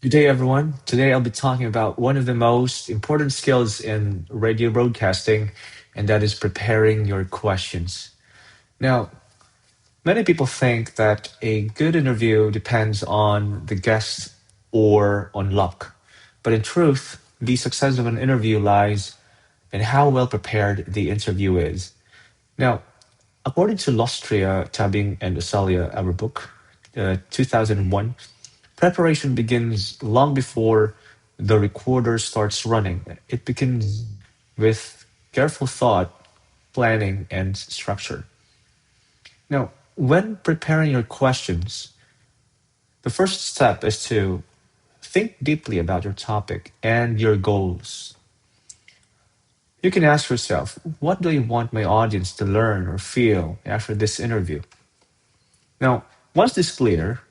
Good day, everyone. Today I'll be talking about one of the most important skills in radio broadcasting, and that is preparing your questions. Now, many people think that a good interview depends on the guest or on luck. But in truth, the success of an interview lies in how well prepared the interview is. Now, according to Lostria, Tabing, and Osalia, our book, 2001, preparation begins long before the recorder starts running. It begins with careful thought, planning, and structure. Now, when preparing your questions, the first step is to think deeply about your topic and your goals. You can ask yourself, what do I want my audience to learn or feel after this interview? Now, once this is clear,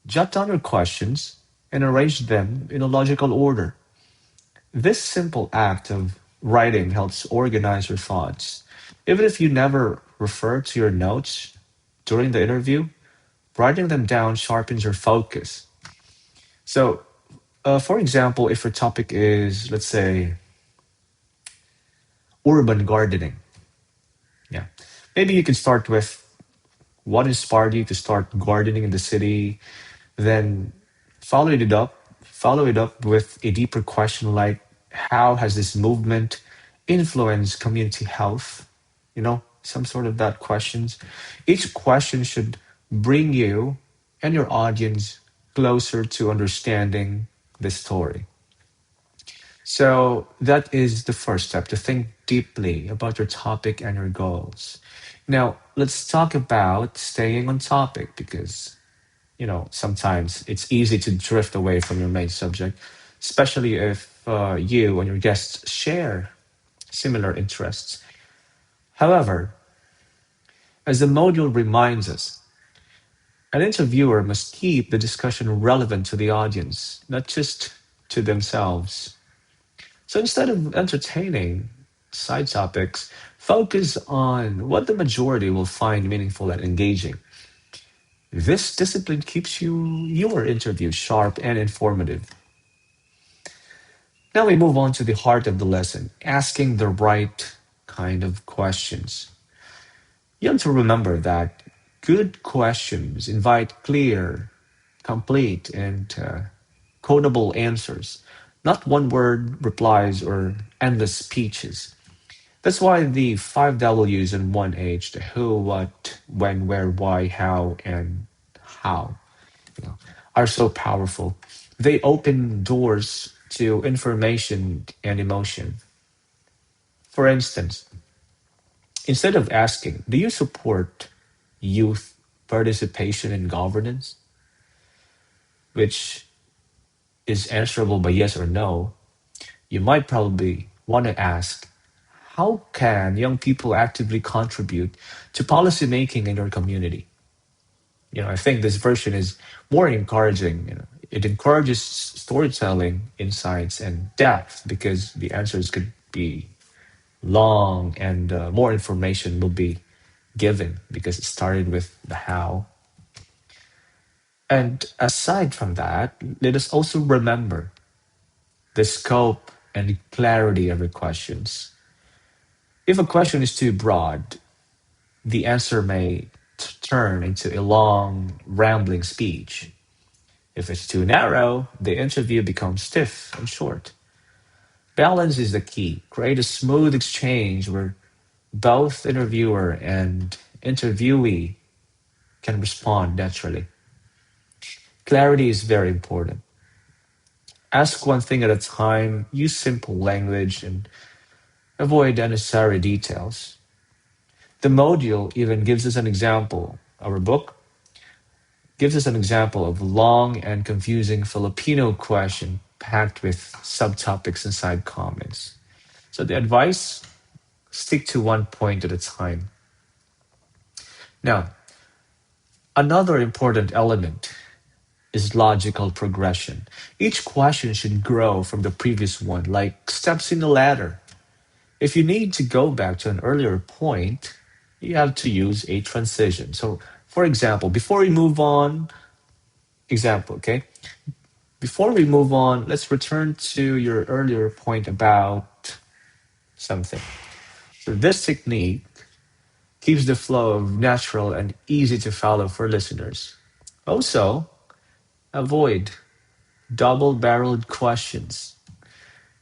jot down your questions and arrange them in a logical order. This simple act of writing helps organize your thoughts. Even if you never refer to your notes during the interview, writing them down sharpens your focus. So, for example, if your topic is, let's say, urban gardening, yeah, maybe you can start with what inspired you to start gardening in the city, then follow it up, follow it up with a deeper question like, how has this movement influenced community health? Some sort of that questions. Each question should bring you and your audience closer to understanding the story. So that is the first step, to think deeply about your topic and your goals. Now, let's talk about staying on topic because sometimes it's easy to drift away from your main subject, especially if you and your guests share similar interests. However, as the module reminds us, an interviewer must keep the discussion relevant to the audience, not just to themselves. So instead of entertaining side topics, focus on what the majority will find meaningful and engaging. This discipline keeps your interview sharp and informative. Now we move on to the heart of the lesson, asking the right kind of questions. You have to remember that good questions invite clear, complete, and quotable answers, not one word replies or endless speeches. That's why the five W's and one H, the who, what, when, where, why, how, and how, you know, are so powerful. They open doors to information and emotion. For instance, instead of asking, do you support youth participation in governance, which is answerable by yes or no, you might probably want to ask, how can young people actively contribute to policy making in your community? I think this version is more encouraging. It encourages storytelling, insights, and depth because the answers could be long and more information will be given because it started with the how. And aside from that, let us also remember the scope and the clarity of your questions. If a question is too broad, the answer may turn into a long, rambling speech. If it's too narrow, the interview becomes stiff and short. Balance is the key. Create a smooth exchange where both interviewer and interviewee can respond naturally. Clarity is very important. Ask one thing at a time, use simple language, and avoid unnecessary details. The module even gives us an example. Our book gives us an example of long and confusing Filipino question packed with subtopics and side comments. So the advice, stick to one point at a time. Now, another important element is logical progression. Each question should grow from the previous one, like steps in the ladder. If you need to go back to an earlier point, you have to use a transition. So, for example, before we move on, example, okay? Before we move on, let's return to your earlier point about something. So, this technique keeps the flow of natural and easy to follow for listeners. Also, avoid double barreled questions.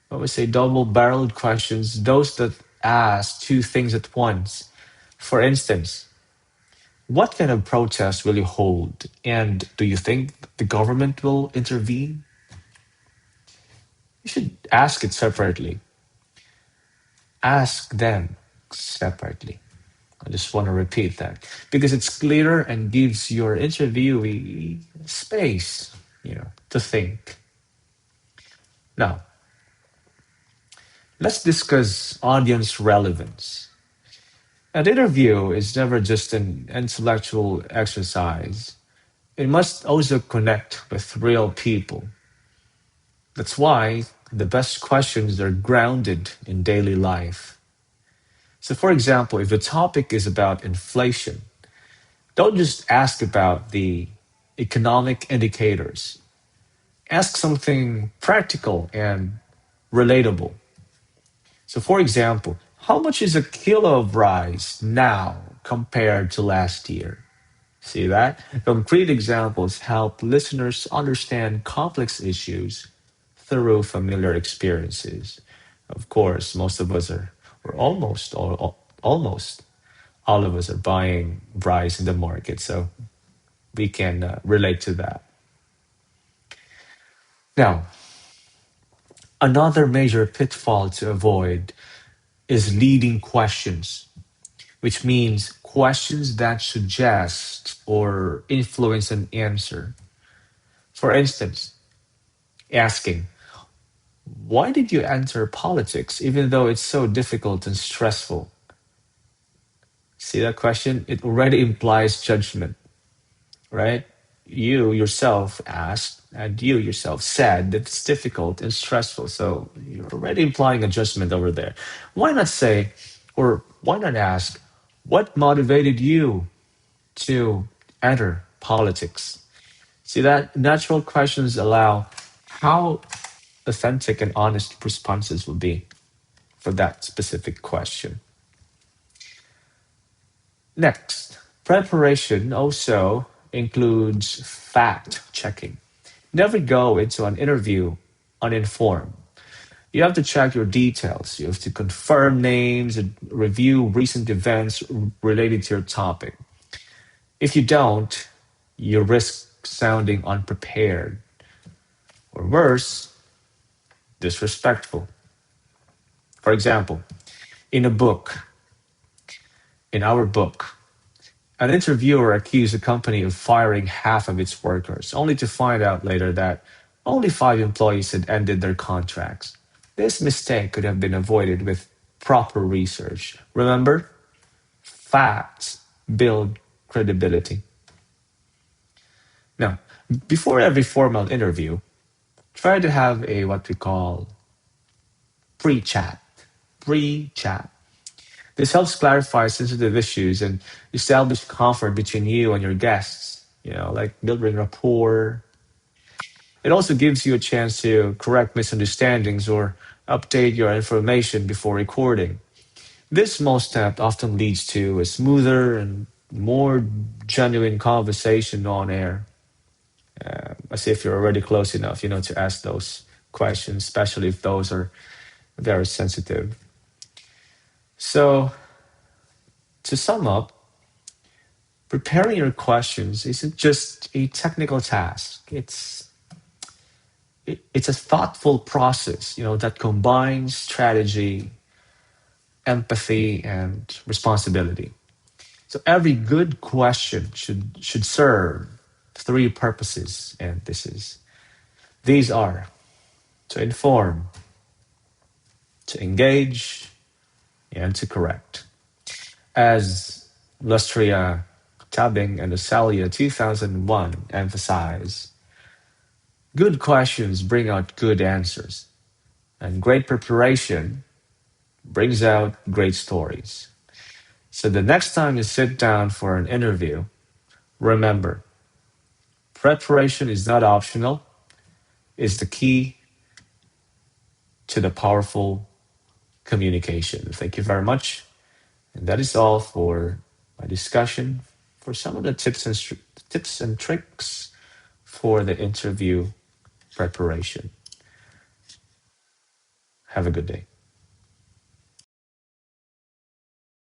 When we say double barreled questions, those that ask two things at once. For instance, what kind of protest will you hold? And do you think the government will intervene? You should ask it separately. Ask them separately. I just want to repeat that because it's clearer and gives your interviewee space, to think. Now, let's discuss audience relevance. An interview is never just an intellectual exercise. It must also connect with real people. That's why the best questions are grounded in daily life. So, for example, if the topic is about inflation, don't just ask about the economic indicators. Ask something practical and relatable. So, for example, how much is a kilo of rice now compared to last year? See that? Concrete examples help listeners understand complex issues through familiar experiences. Of course, most of us are, or almost all of us are buying rice in the market, so we can relate to that. Now, another major pitfall to avoid is leading questions, which means questions that suggest or influence an answer. For instance, asking, why did you enter politics even though it's so difficult and stressful? See that question? It already implies judgment, right? You yourself asked and you yourself said that it's difficult and stressful. So you're already implying a judgment over there. Why not say, or why not ask, what motivated you to enter politics? See that natural questions allow how authentic and honest responses will be for that specific question. Next, preparation also includes fact checking. Never go into an interview uninformed. You have to check your details. You have to confirm names and review recent events related to your topic. If you don't, you risk sounding unprepared or worse, disrespectful. For example, in a book, in our book, an interviewer accused a company of firing half of its workers, only to find out later that only five employees had ended their contracts. This mistake could have been avoided with proper research. Remember, facts build credibility. Now, before every formal interview, try to have a what we call pre-chat. Pre-chat. This helps clarify sensitive issues and establish comfort between you and your guests, like building rapport. It also gives you a chance to correct misunderstandings or update your information before recording. This small step often leads to a smoother and more genuine conversation on air, as if you're already close enough, to ask those questions, especially if those are very sensitive. So, to sum up, preparing your questions isn't just a technical task. It's a thoughtful process, that combines strategy, empathy, and responsibility. So every good question should serve three purposes, and these are to inform, to engage, and to correct. As Lustria Tabing and Osalia 2001 emphasize, good questions bring out good answers, and great preparation brings out great stories. So the next time you sit down for an interview, remember preparation is not optional, is the key to the powerful communication. Thank you very much. And that is all for my discussion for some of the tips and tricks for the interview preparation. Have a good day.